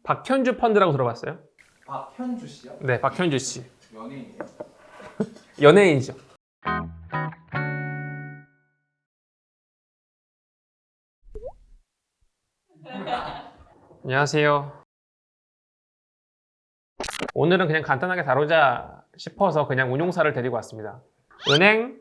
박현주 펀드라고 들어봤어요? 박현주 씨요? 네, 박현주 씨. 연예인이에요? 연예인이죠. 안녕하세요. 오늘은 그냥 간단하게 다루자 싶어서 그냥 운용사를 데리고 왔습니다. 은행,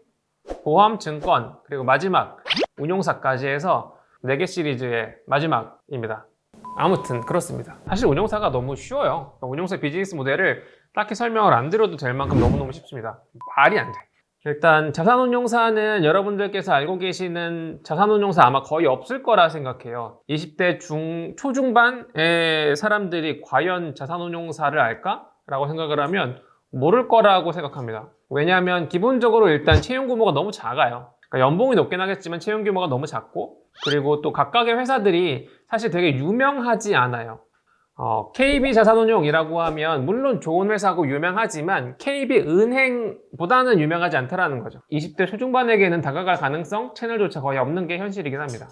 보험, 증권, 그리고 마지막 운용사까지 해서 4개 시리즈의 마지막입니다. 아무튼 그렇습니다. 사실 운용사가 너무 쉬워요. 운용사 비즈니스 모델을 딱히 설명을 안 드려도 될 만큼 너무너무 쉽습니다. 말이 안 돼. 일단 자산운용사는 여러분들께서 알고 계시는 자산운용사 아마 거의 없을 거라 생각해요. 20대 초중반의 사람들이 과연 자산운용사를 알까? 라고 생각을 하면 모를 거라고 생각합니다. 왜냐하면 기본적으로 일단 채용 규모가 너무 작아요. 그러니까 연봉이 높긴 하겠지만 채용 규모가 너무 작고, 그리고 또 각각의 회사들이 사실 되게 유명하지 않아요. KB자산운용이라고 하면 물론 좋은 회사고 유명하지만 KB은행보다는 유명하지 않다라는 거죠. 20대 초중반에게는 다가갈 가능성, 채널조차 거의 없는 게 현실이긴 합니다.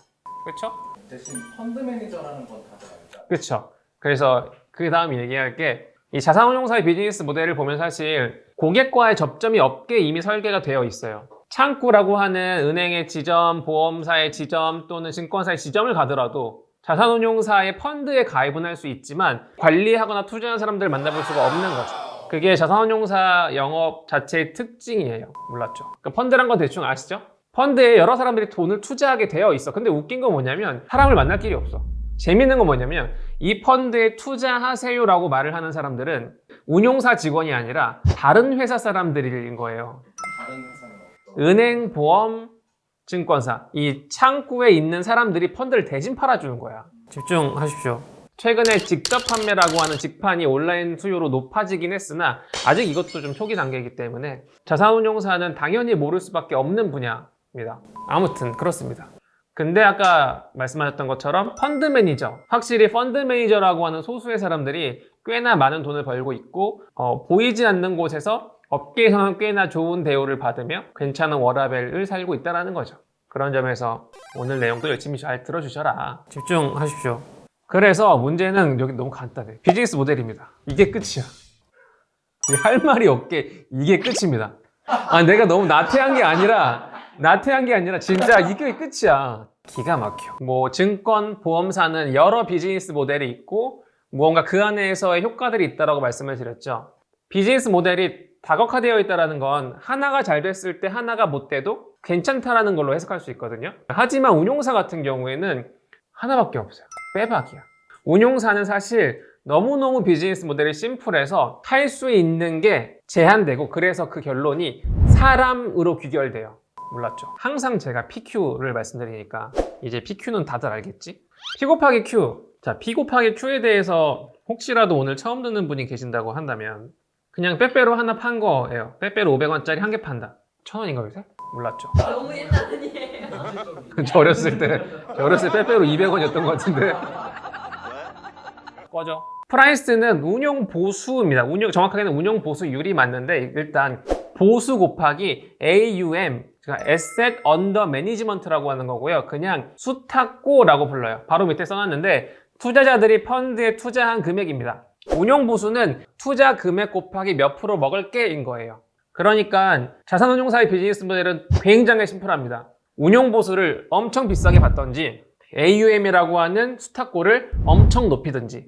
그렇죠? 대신 펀드 매니저라는 건 다들 알죠? 그렇죠. 그래서 그 다음 얘기할 게, 이 자산운용사의 비즈니스 모델을 보면 사실 고객과의 접점이 없게 이미 설계가 되어 있어요. 창구라고 하는 은행의 지점, 보험사의 지점 또는 증권사의 지점을 가더라도 자산운용사의 펀드에 가입은 할 수 있지만 관리하거나 투자하는 사람들을 만나볼 수가 없는 거죠. 그게 자산운용사 영업 자체의 특징이에요. 몰랐죠? 그러니까 펀드란 건 대충 아시죠? 펀드에 여러 사람들이 돈을 투자하게 되어 있어. 근데 웃긴 건 뭐냐면 사람을 만날 길이 없어. 재밌는 건 뭐냐면 이 펀드에 투자하세요라고 말을 하는 사람들은 운용사 직원이 아니라 다른 회사 사람들인 거예요. 다른 회사는 어떤? 은행, 보험, 증권사, 이 창구에 있는 사람들이 펀드를 대신 팔아주는 거야. 집중하십시오. 최근에 직접 판매라고 하는 직판이 온라인 수요로 높아지긴 했으나 아직 이것도 좀 초기 단계이기 때문에 자산운용사는 당연히 모를 수밖에 없는 분야입니다. 아무튼 그렇습니다. 근데 아까 말씀하셨던 것처럼 펀드 매니저, 확실히 펀드 매니저라고 하는 소수의 사람들이 꽤나 많은 돈을 벌고 있고, 보이지 않는 곳에서 업계에서는 꽤나 좋은 대우를 받으며 괜찮은 워라밸을 살고 있다는 거죠. 그런 점에서 오늘 내용도 열심히 잘 들어주셔라. 집중하십시오. 그래서 문제는 여기 너무 간단해. 비즈니스 모델입니다. 이게 끝이야. 할 말이 없게 이게 끝입니다. 내가 너무 나태한 게 아니라 진짜 이게 끝이야. 기가 막혀. 뭐 증권, 보험사는 여러 비즈니스 모델이 있고 무언가 그 안에서의 효과들이 있다고 말씀을 드렸죠. 비즈니스 모델이 다각화되어 있다는 건 하나가 잘 됐을 때 하나가 못 돼도 괜찮다라는 걸로 해석할 수 있거든요. 하지만 운용사 같은 경우에는 하나밖에 없어요. 빼박이야. 운용사는 사실 너무너무 비즈니스 모델이 심플해서 할 수 있는 게 제한되고, 그래서 그 결론이 사람으로 귀결돼요. 몰랐죠? 항상 제가 PQ를 말씀드리니까 이제 PQ는 다들 알겠지? P 곱하기 Q. 자, P 곱하기 Q에 대해서 혹시라도 오늘 처음 듣는 분이 계신다고 한다면 그냥 빼빼로 하나 판 거예요. 빼빼로 500원짜리 한 개 판다. 1000원인가 요새? 몰랐죠? 너무 옛날 아니에요. 저 어렸을 때 빼빼로 200원이었던 것 같은데. 꺼져. 프라이스는 운용 보수입니다. 정확하게는 운용 보수율이 맞는데, 일단 보수 곱하기 AUM, 그러니까 Asset Under Management라고 하는 거고요. 그냥 수탁고라고 불러요. 바로 밑에 써놨는데 투자자들이 펀드에 투자한 금액입니다. 운용 보수는 투자 금액 곱하기 몇 프로 먹을게인 거예요. 그러니까 자산운용사의 비즈니스 모델은 굉장히 심플합니다. 운용 보수를 엄청 비싸게 받던지 AUM이라고 하는 수탁고를 엄청 높이든지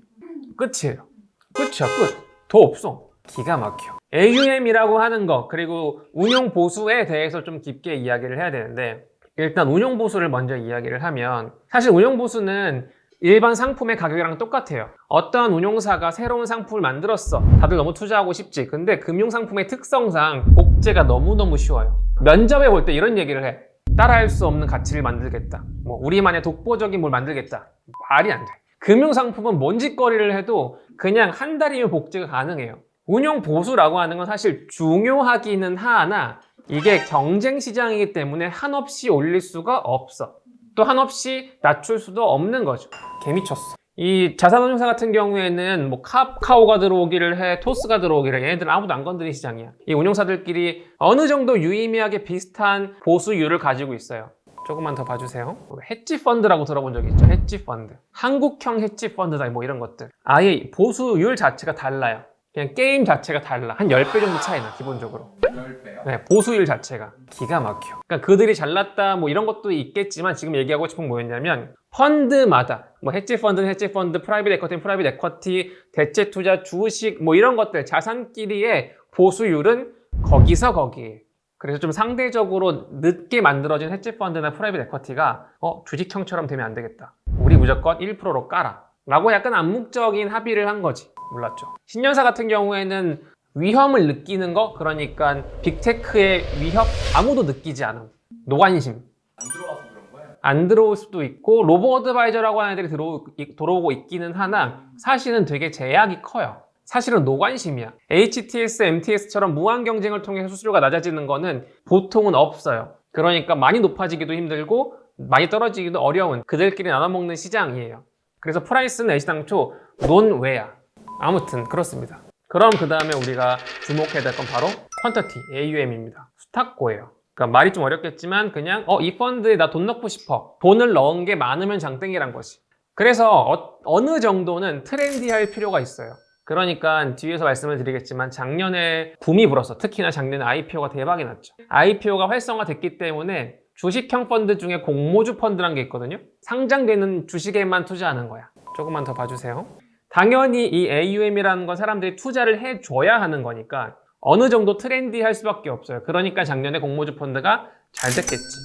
끝이에요. 끝이야, 끝. 더 없어. 기가 막혀. AUM이라고 하는 거, 그리고 운용 보수에 대해서 좀 깊게 이야기를 해야 되는데, 일단 운용 보수를 먼저 이야기를 하면, 사실 운용 보수는 일반 상품의 가격이랑 똑같아요. 어떤 운용사가 새로운 상품을 만들었어. 다들 너무 투자하고 싶지. 근데 금융상품의 특성상 복제가 너무너무 쉬워요. 면접에 볼 때 이런 얘기를 해. 따라할 수 없는 가치를 만들겠다. 우리만의 독보적인 뭘 만들겠다. 말이 안 돼. 금융상품은 뭔 짓거리를 해도 그냥 한 달이면 복제가 가능해요. 운용 보수라고 하는 건 사실 중요하기는 하나, 이게 경쟁 시장이기 때문에 한없이 올릴 수가 없어. 또 한없이 낮출 수도 없는 거죠. 개미쳤어. 이 자산운용사 같은 경우에는 뭐 카카오가 들어오기를 해, 토스가 들어오기를 해. 얘네들은 아무도 안 건드린 시장이야. 이 운용사들끼리 어느 정도 유의미하게 비슷한 보수율을 가지고 있어요. 조금만 더 봐주세요. 헤지 펀드라고 들어본 적 있죠? 헤지 펀드. 한국형 헤지 펀드다 뭐 이런 것들. 아예 보수율 자체가 달라요. 그냥 게임 자체가 달라. 한 10배 정도 차이나 기본적으로. 10배요? 네, 보수율 자체가 기가 막혀. 그러니까 그들이 잘났다 뭐 이런 것도 있겠지만 지금 얘기하고 싶은 건 뭐였냐면 펀드마다 뭐 헤지 펀드는 헤지 펀드, 프라이빗 에쿼티는 프라이빗 에쿼티, 대체 투자, 주식 뭐 이런 것들 자산끼리의 보수율은 거기서 거기에. 그래서 좀 상대적으로 늦게 만들어진 헤지 펀드나 프라이빗 에쿼티가 주식형처럼 되면 안 되겠다. 우리 무조건 1%로 깔아. 라고 약간 암묵적인 합의를 한 거지. 몰랐죠. 신년사 같은 경우에는 위험을 느끼는 거, 그러니까 빅테크의 위협 아무도 느끼지 않음. 노관심. 안 들어가서 그런 거예요? 안 들어올 수도 있고 로보 어드바이저라고 하는 애들이 들어오고 있기는 하나 사실은 되게 제약이 커요. 사실은 노관심이야. HTS, MTS처럼 무한 경쟁을 통해 수수료가 낮아지는 거는 보통은 없어요. 그러니까 많이 높아지기도 힘들고 많이 떨어지기도 어려운 그들끼리 나눠먹는 시장이에요. 그래서 프라이스는 애시당초 논외야. 아무튼 그렇습니다. 그럼 그 다음에 우리가 주목해야 될 건 바로 퀀터티, AUM입니다. 수탁고예요. 그러니까 말이 좀 어렵겠지만 그냥 이 펀드에 나 돈 넣고 싶어. 돈을 넣은 게 많으면 장땡이란 거지. 그래서 어느 정도는 트렌디할 필요가 있어요. 그러니까 뒤에서 말씀을 드리겠지만 작년에 붐이 불었어. 특히나 작년에 IPO가 대박이 났죠. IPO가 활성화됐기 때문에 주식형 펀드 중에 공모주 펀드란 게 있거든요. 상장되는 주식에만 투자하는 거야. 조금만 더 봐주세요. 당연히 이 AUM이라는 건 사람들이 투자를 해줘야 하는 거니까 어느 정도 트렌디할 수밖에 없어요. 그러니까 작년에 공모주 펀드가 잘 됐겠지.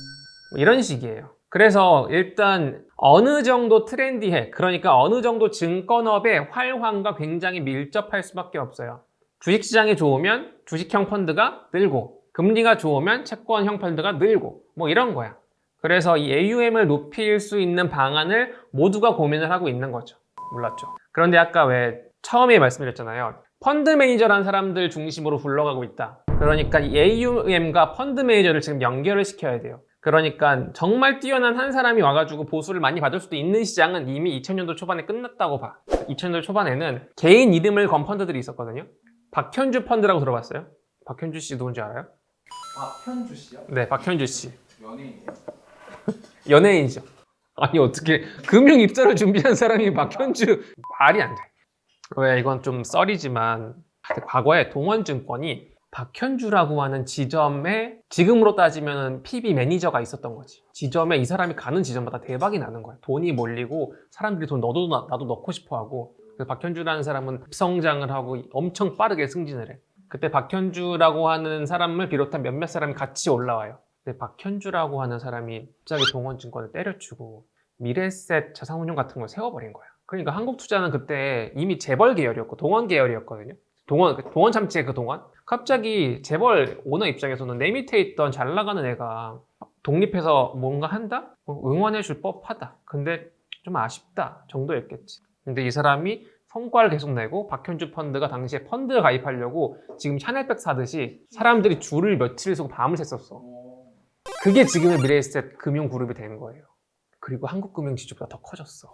뭐 이런 식이에요. 그래서 일단 어느 정도 트렌디해. 그러니까 어느 정도 증권업의 활황과 굉장히 밀접할 수밖에 없어요. 주식시장이 좋으면 주식형 펀드가 늘고 금리가 좋으면 채권형 펀드가 늘고 뭐 이런 거야. 그래서 이 AUM을 높일 수 있는 방안을 모두가 고민을 하고 있는 거죠. 몰랐죠. 그런데 아까 왜 처음에 말씀드렸잖아요. 펀드 매니저라는 사람들 중심으로 굴러가고 있다. 그러니까 이 AUM과 펀드 매니저를 지금 연결을 시켜야 돼요. 그러니까 정말 뛰어난 한 사람이 와가지고 보수를 많이 받을 수도 있는 시장은 이미 2000년도 초반에 끝났다고 봐. 2000년도 초반에는 개인 이름을 건 펀드들이 있었거든요. 박현주 펀드라고 들어봤어요? 박현주 씨 누군지 알아요? 박현주 씨요? 네, 박현주 씨. 연예인이에요? 연예인이죠. 아니 어떻게 금융 입사를 준비한 사람이 박현주 말이 안 돼. 왜 이건 좀 썰이지만 과거에 동원증권이 박현주라고 하는 지점에 지금으로 따지면 PB 매니저가 있었던 거지. 지점에 이 사람이 가는 지점마다 대박이 나는 거야. 돈이 몰리고 사람들이 돈 나도 넣고 싶어 하고. 박현주라는 사람은 급성장을 하고 엄청 빠르게 승진을 해. 그때 박현주라고 하는 사람을 비롯한 몇몇 사람이 같이 올라와요. 근데 박현주라고 하는 사람이 갑자기 동원증권을 때려치고 미래에셋 자산운용 같은 걸 세워버린 거야. 그러니까 한국투자는 그때 이미 재벌 계열이었고 동원 계열이었거든요. 동원 참치의 그 동원? 갑자기 재벌 오너 입장에서는 내 밑에 있던 잘 나가는 애가 독립해서 뭔가 한다? 응원해줄 법하다. 근데 좀 아쉽다 정도였겠지. 근데 이 사람이 성과를 계속 내고 박현주 펀드가 당시에 펀드 가입하려고 지금 샤넬백 사듯이 사람들이 줄을 며칠 서고 밤을 샜었어. 그게 지금의 미래에셋 금융그룹이 된 거예요. 그리고 한국금융지주보다 더 커졌어.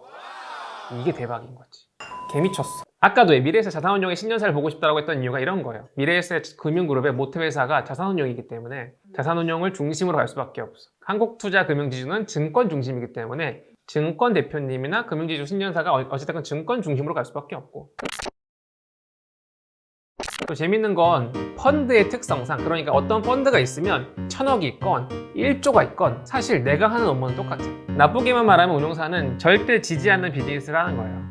이게 대박인 거지. 개미쳤어. 아까도 미래에셋 자산운용의 신년사를 보고 싶다고 했던 이유가 이런 거예요. 미래에셋 금융그룹의 모태회사가 자산운용이기 때문에 자산운용을 중심으로 갈 수밖에 없어. 한국투자금융지주는 증권 중심이기 때문에 증권 대표님이나 금융지주 신년사가 어찌됐건 증권 중심으로 갈 수밖에 없고. 또 재밌는 건 펀드의 특성상, 그러니까 어떤 펀드가 있으면 1000억이 있건 1조가 있건 사실 내가 하는 업무는 똑같아. 나쁘게만 말하면 운용사는 절대 지지 않는 비즈니스를 하는 거예요.